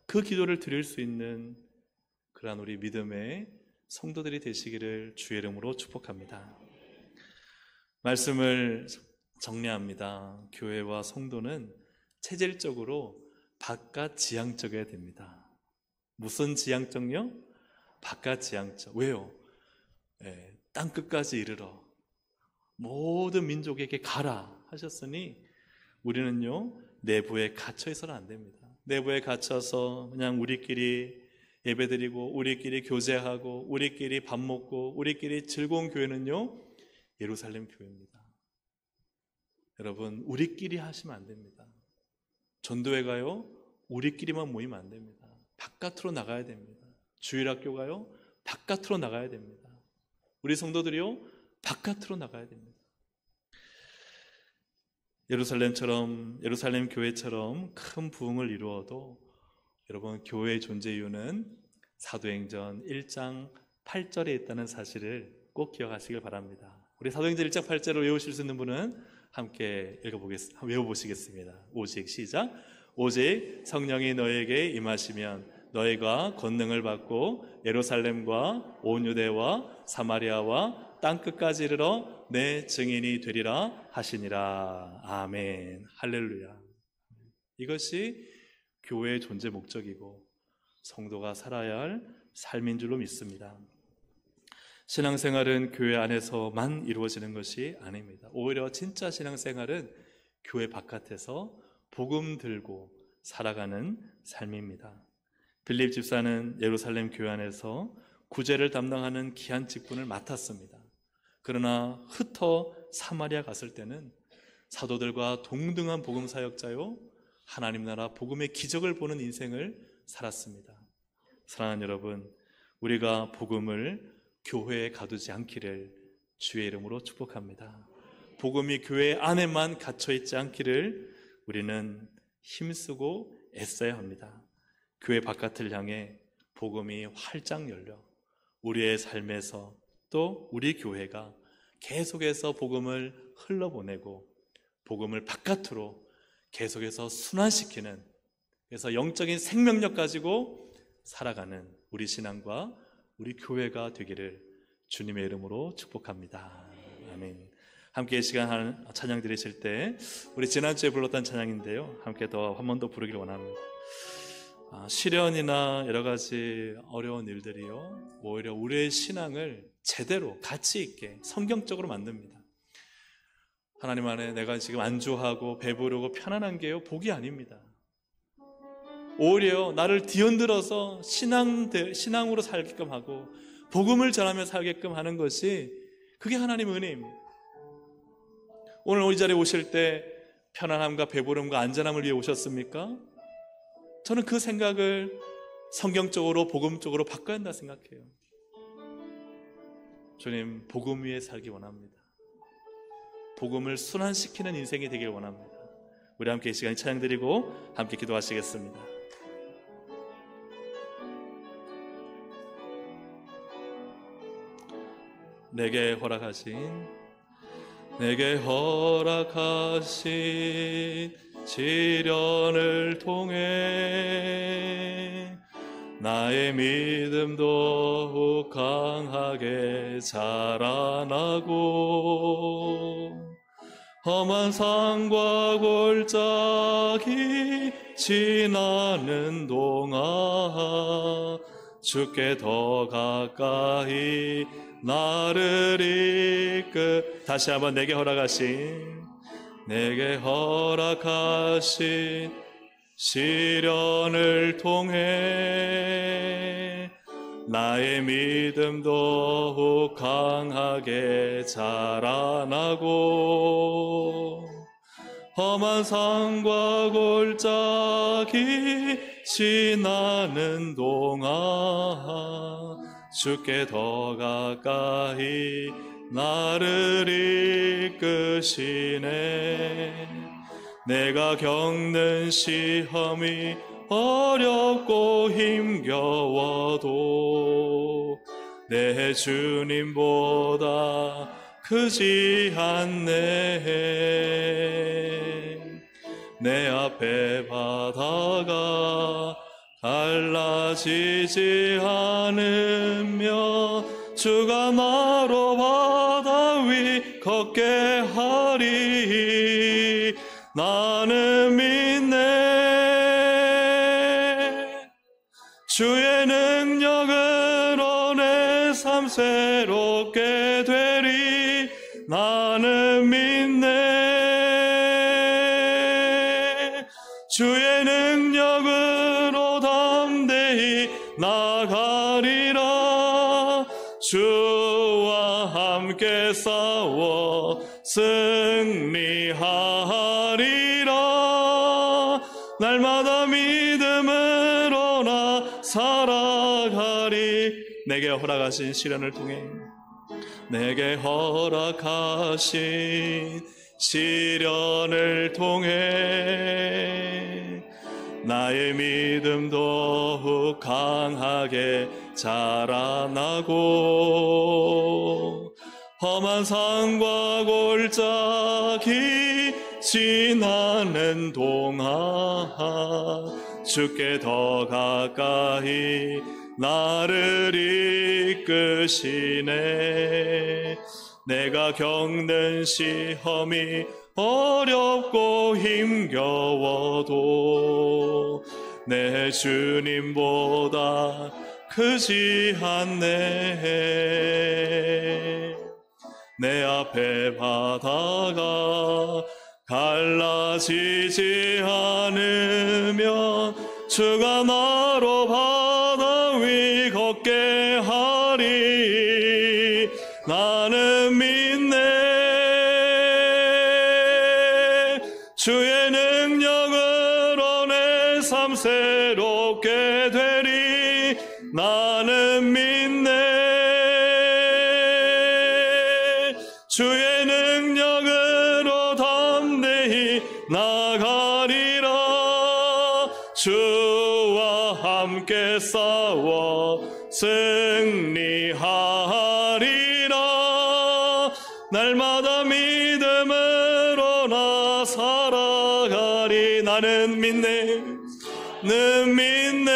그 기도를 드릴 수 있는 그러한 우리 믿음의 성도들이 되시기를 주의 이름으로 축복합니다. 말씀을 정리합니다. 교회와 성도는 체질적으로 바깥 지향적이어야 됩니다. 무슨 지향적요? 바깥 지향적. 왜요? 땅 끝까지 이르러 모든 민족에게 가라 하셨으니 우리는요 내부에 갇혀 있어는 안 됩니다. 내부에 갇혀서 그냥 우리끼리 예배드리고 우리끼리 교제하고 우리끼리 밥 먹고 우리끼리 즐거운 교회는요 예루살렘 교회입니다. 여러분 우리끼리 하시면 안 됩니다. 전도회 가요 우리끼리만 모이면 안 됩니다. 바깥으로 나가야 됩니다. 주일학교 가요 바깥으로 나가야 됩니다. 우리 성도들이요 바깥으로 나가야 됩니다. 예루살렘 교회처럼 큰 부흥을 이루어도 여러분 교회의 존재 이유는 사도행전 1장 8절에 있다는 사실을 꼭 기억하시길 바랍니다. 우리 사도행전 1장 8절을 외우실 수 있는 분은 함께 외워보시겠습니다. 오직 시작. 오직 성령이 너에게 임하시면 너희가 권능을 받고 예루살렘과 온 유대와 사마리아와 땅끝까지 이르러 내 증인이 되리라 하시니라. 아멘. 할렐루야. 이것이 교회의 존재 목적이고 성도가 살아야 할 삶인 줄로 믿습니다. 신앙생활은 교회 안에서만 이루어지는 것이 아닙니다. 오히려 진짜 신앙생활은 교회 바깥에서 복음 들고 살아가는 삶입니다. 빌립 집사는 예루살렘 교회 안에서 구제를 담당하는 귀한 직분을 맡았습니다. 그러나 흩어 사마리아 갔을 때는 사도들과 동등한 복음 사역자요 하나님 나라 복음의 기적을 보는 인생을 살았습니다. 사랑하는 여러분, 우리가 복음을 교회에 가두지 않기를 주의 이름으로 축복합니다. 복음이 교회 안에만 갇혀 있지 않기를 우리는 힘쓰고 애써야 합니다. 교회 바깥을 향해 복음이 활짝 열려 우리의 삶에서 또 우리 교회가 계속해서 복음을 흘러보내고 복음을 바깥으로 계속해서 순환시키는, 그래서 영적인 생명력 가지고 살아가는 우리 신앙과 우리 교회가 되기를 주님의 이름으로 축복합니다. 아멘. 함께 이 시간 찬양 드리실 때 우리 지난주에 불렀던 찬양인데요, 함께 더 한 번 더 부르기를 원합니다. 시련이나 여러 가지 어려운 일들이요 오히려 우리의 신앙을 제대로 가치 있게 성경적으로 만듭니다. 하나님 안에 내가 지금 안주하고 배부르고 편안한 게요 복이 아닙니다. 오히려 나를 뒤흔들어서 신앙으로 살게끔 하고 복음을 전하며 살게끔 하는 것이, 그게 하나님의 은혜입니다. 오늘 이 자리에 오실 때 편안함과 배부름과 안전함을 위해 오셨습니까? 저는 그 생각을 성경적으로 복음적으로 바꿔야 한다 생각해요. 주님, 복음 위에 살기 원합니다. 복음을 순환시키는 인생이 되길 원합니다. 우리 함께 이 시간 찬양 드리고 함께 기도하시겠습니다. 내게 허락하신 시련을 통해 나의 믿음 더욱 강하게 자라나고 험한 산과 골짜기 지나는 동안 주께 더 가까이 나를 다시 한번 내게 허락하신 시련을 통해 나의 믿음 더욱 강하게 자라나고 험한 산과 골짜기 지나는 동안 주께 더 가까이 나를 이끄시네. 내가 겪는 시험이 어렵고 힘겨워도 내 주님보다 크지 않네. 내 앞에 바다가 갈라지고 갈라지지 않으며 주가 나로 바다 위 걷게 하리. 나는 믿네. 주의 능력으로 내 삶 새롭게 되리. 나는 믿네. 주의 능력으로 담대히 나가리라. 주와 함께 싸워 승리하리라. 날마다 믿음으로 나 살아가리. 내게 허락하신 시련을 통해, 내게 허락하신 시련을 통해 나의 믿음 더욱 강하게 자라나고, 험한 산과 골짜기 지나는 동안 주께 더 가까이 나를 이끄시네. 내가 겪는 시험이 어렵고 힘겨워도 내 주님보다 크지 않네. 내 앞에 바다가 갈라지지 않으면 주가 나로 바다 위 걷게 하리. 나는 믿네. 주의 능력으로 내 삶 새롭게 되리. 나는 믿네. 주의 능력으로 담대히 나가리라. 주와 함께 싸워 승리하리라. 날마다 믿음으로 나 살아가리. 나는 믿네. 는 믿네.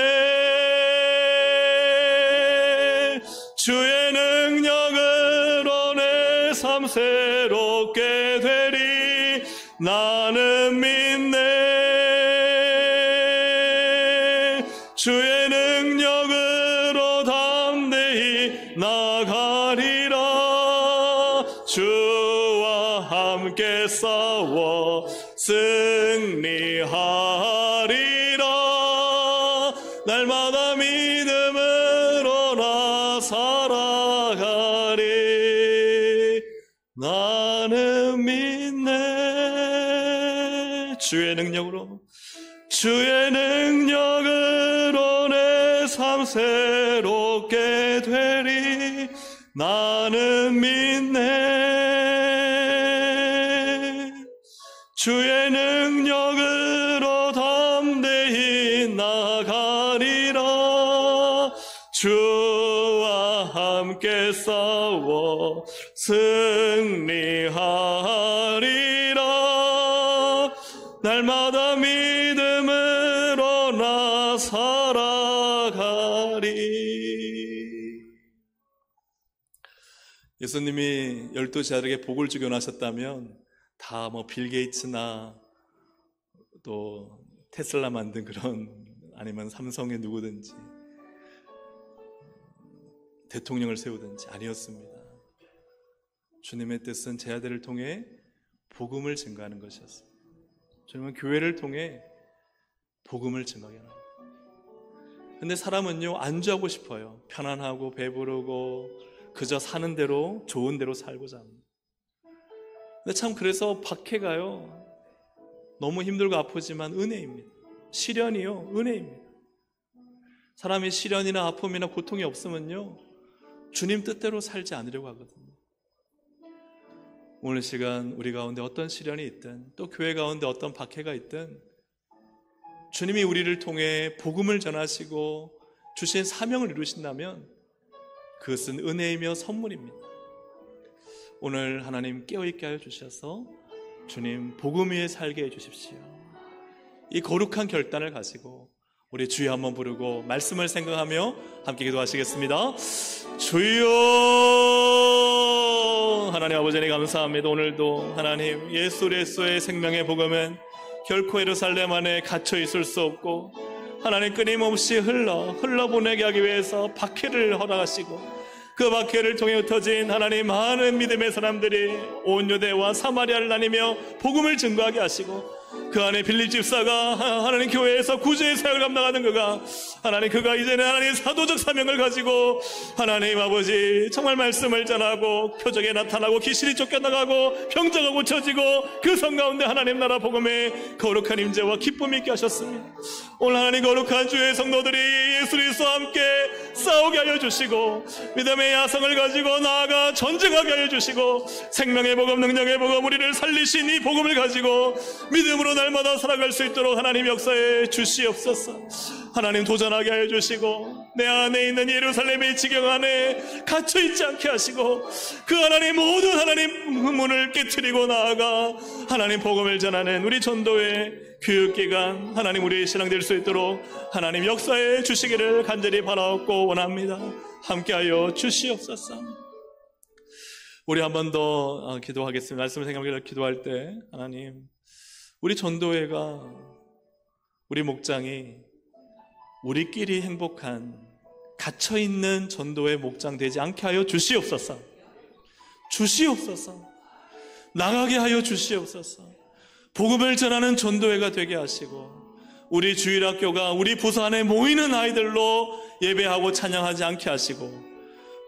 주의 능력으로 내 삶 새롭게 되리. 나는 믿네. 주의 능력으로 담대히 나가리라. 주와 함께 싸워 승리하리라. 날마다 믿음으로 나 살아가리. 나는 믿네. 주의 능력으로, 주의 능력으로 내 삶 새롭게 되리. 나는 믿네. 주의 능력으로 담대히 나가리라. 주와 함께 싸워 승리하리라. 날마다 믿음으로 나 살아가리. 예수님이 12제자에게 복을 주기 원하셨다면 다 빌 게이츠나 또 테슬라 만든 그런, 아니면 삼성의 누구든지 대통령을 세우든지 아니었습니다. 주님의 뜻은 제 아들을 통해 복음을 증거하는 것이었습니다. 주님은 교회를 통해 복음을 증거하게 합니다. 근데 사람은요, 안주하고 싶어요. 편안하고 배부르고 그저 사는 대로, 좋은 대로 살고자 합니다. 근데 참 그래서 박해가요, 너무 힘들고 아프지만 은혜입니다. 시련이요, 은혜입니다. 사람이 시련이나 아픔이나 고통이 없으면요, 주님 뜻대로 살지 않으려고 하거든요. 오늘 시간 우리 가운데 어떤 시련이 있든, 또 교회 가운데 어떤 박해가 있든, 주님이 우리를 통해 복음을 전하시고 주신 사명을 이루신다면 그것은 은혜이며 선물입니다. 오늘 하나님 깨어있게 하여 주셔서 주님 복음 위에 살게 해주십시오. 이 거룩한 결단을 가지고 우리 주여 한번 부르고 말씀을 생각하며 함께 기도하시겠습니다. 주여. 하나님 아버지 감사합니다. 오늘도 하나님 예수 그리스도의 생명의 복음은 결코 예루살렘 안에 갇혀 있을 수 없고 하나님 끊임없이 흘러보내게 하기 위해서 박해를 허락하시고 그 박해를 통해 흩어진 하나님 많은 믿음의 사람들이 온 유대와 사마리아를 다니며 복음을 증거하게 하시고 그 안에 빌립 집사가 하나님 교회에서 구제의 사역을 감당하는 그가 이제는 하나님 사도적 사명을 가지고 하나님 아버지 정말 말씀을 전하고 표적에 나타나고 귀신이 쫓겨나가고 병자가 고쳐지고 그 성 가운데 하나님 나라 복음의 거룩한 임재와 기쁨이 있게 하셨습니다. 오늘 하나님 거룩한 주의 성도들이 예수 그리스도와 함께 싸우게 하여 주시고 믿음의 야성을 가지고 나아가 전쟁하게 하여 주시고 생명의 복음 능력의 복음 우리를 살리신 이 복음을 가지고 믿음으로 날마다 살아갈 수 있도록 하나님 역사에 주시옵소서. 하나님 도전하게 하여 주시고 내 안에 있는 예루살렘의 지경 안에 갇혀있지 않게 하시고 그 하나님 모든 하나님 문을 깨트리고 나아가 하나님 복음을 전하는 우리 전도의 교육기관 하나님 우리의 신앙 될 수 있도록 하나님 역사에 주시기를 간절히 바라옵고 원합니다. 함께하여 주시옵소서. 우리 한 번 더 기도하겠습니다. 말씀을 생각하며 기도할 때 하나님 우리 전도회가 우리 목장이 우리끼리 행복한 갇혀있는 전도회 목장 되지 않게 하여 주시옵소서. 나가게 하여 주시옵소서. 복음을 전하는 전도회가 되게 하시고 우리 주일학교가 우리 부서 안에 모이는 아이들로 예배하고 찬양하지 않게 하시고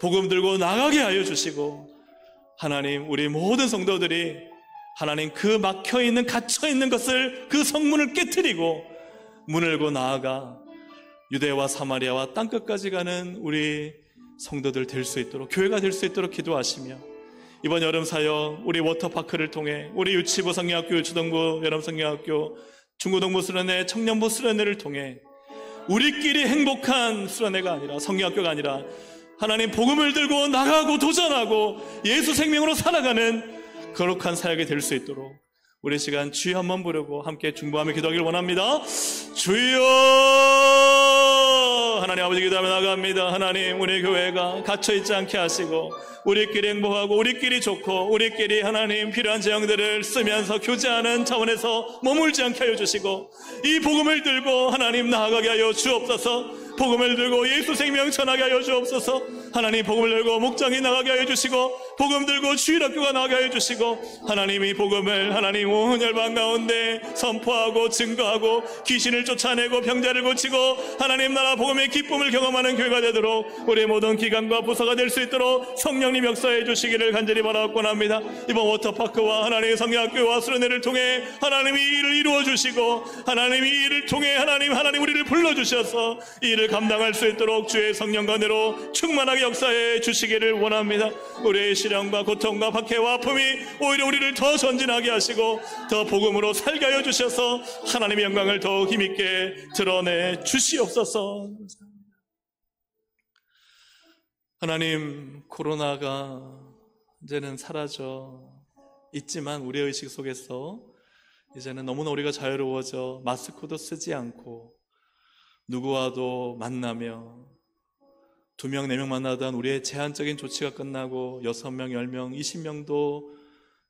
복음 들고 나가게 하여 주시고 하나님 우리 모든 성도들이 하나님 그 막혀있는 갇혀있는 것을 그 성문을 깨트리고 문을 열고 나아가 유대와 사마리아와 땅끝까지 가는 우리 성도들 될 수 있도록 교회가 될 수 있도록 기도하시며 이번 여름 사역 우리 워터파크를 통해 우리 유치부 성경학교 유치동부 여름성경학교 중고등부 수련회 청년부 수련회를 통해 우리끼리 행복한 수련회가 아니라 성경학교가 아니라 하나님 복음을 들고 나가고 도전하고 예수 생명으로 살아가는 거룩한 사역이 될 수 있도록 우리 시간 주여 한번 부르고 함께 중보하며 기도하기를 원합니다. 주여. 하나님 아버지 기도하며 나갑니다. 하나님 우리 교회가 갇혀있지 않게 하시고 우리끼리 행복하고 우리끼리 좋고 우리끼리 하나님 필요한 재앙들을 쓰면서 교제하는 차원에서 머물지 않게 하여 주시고 이 복음을 들고 하나님 나아가게 하여 주옵소서. 복음을 들고 예수 생명 전하게 하여 주옵소서. 하나님 복음을 들고 목장이 나가게 하여 주시고 복음 들고 주일학교가 나가게 하여 주시고 하나님 이 복음을 하나님 온 열방 가운데 선포하고 증거하고 귀신을 쫓아내고 병자를 고치고 하나님 나라 복음의 기쁨을 경험하는 교회가 되도록 우리 모든 기관과 부서가 될 수 있도록 성령님 역사해 주시기를 간절히 바라옵고 합니다. 이번 워터파크와 하나님의 성경학교와 수련회를 통해 하나님이 이 일을 이루어 주시고 하나님이 이 일을 통해 하나님 우리를 불러주셔서 이 일을 감당할 수 있도록 주의 성령과 은혜로 충만하게 역사해 주시기를 원합니다. 우리의 시련과 고통과 박해와 아픔이 오히려 우리를 더 전진하게 하시고 더 복음으로 살게 하여 주셔서 하나님의 영광을 더욱 힘있게 드러내 주시옵소서. 하나님 코로나가 이제는 사라져 있지만 우리의 의식 속에서 이제는 너무나 우리가 자유로워져 마스크도 쓰지 않고 누구와도 만나며 2명, 4명 만나던 우리의 제한적인 조치가 끝나고 6명, 10명, 20명도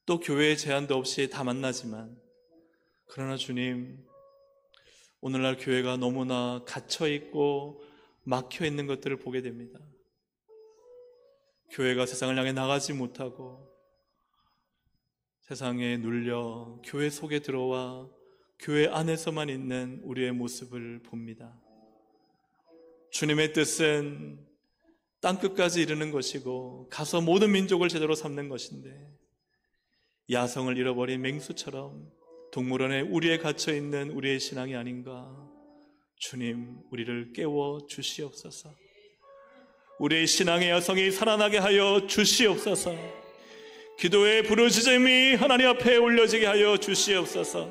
또 교회의 제한도 없이 다 만나지만 그러나 주님 오늘날 교회가 너무나 갇혀있고 막혀있는 것들을 보게 됩니다. 교회가 세상을 향해 나가지 못하고 세상에 눌려 교회 속에 들어와 교회 안에서만 있는 우리의 모습을 봅니다. 주님의 뜻은 땅끝까지 이르는 것이고 가서 모든 민족을 제대로 삼는 것인데 야성을 잃어버린 맹수처럼 동물원에 우리에 갇혀있는 우리의 신앙이 아닌가. 주님 우리를 깨워 주시옵소서. 우리의 신앙의 야성이 살아나게 하여 주시옵소서. 기도의 부르짖음이 하나님 앞에 올려지게 하여 주시옵소서.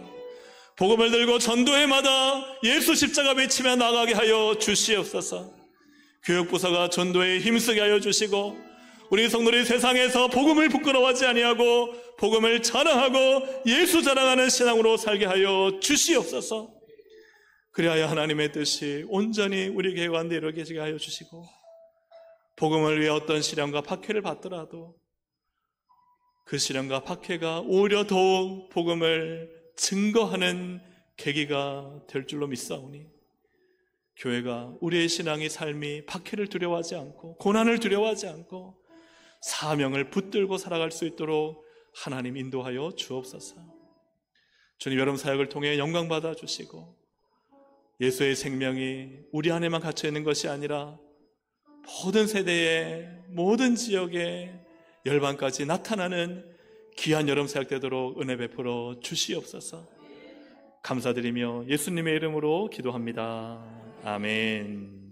복음을 들고 전도회마다 예수 십자가 외치며 나가게 하여 주시옵소서. 교육부서가 전도에 힘쓰게 하여 주시고 우리 성도들이 세상에서 복음을 부끄러워하지 아니하고 복음을 자랑하고 예수 자랑하는 신앙으로 살게 하여 주시옵소서. 그리하여 하나님의 뜻이 온전히 우리 교회 가운데 이루어지게 하여 주시고, 복음을 위해 어떤 시련과 박해를 받더라도 그 시련과 박해가 오히려 더욱 복음을 증거하는 계기가 될 줄로 믿사오니, 교회가 우리의 신앙의 삶이 박해를 두려워하지 않고 고난을 두려워하지 않고 사명을 붙들고 살아갈 수 있도록 하나님 인도하여 주옵소서. 주님, 여러분 사역을 통해 영광 받아 주시고, 예수의 생명이 우리 안에만 갇혀 있는 것이 아니라 모든 세대에, 모든 지역에, 열방까지 나타나는 귀한 여름 사역 되도록 은혜 베풀어 주시옵소서. 감사드리며 예수님의 이름으로 기도합니다. 아멘.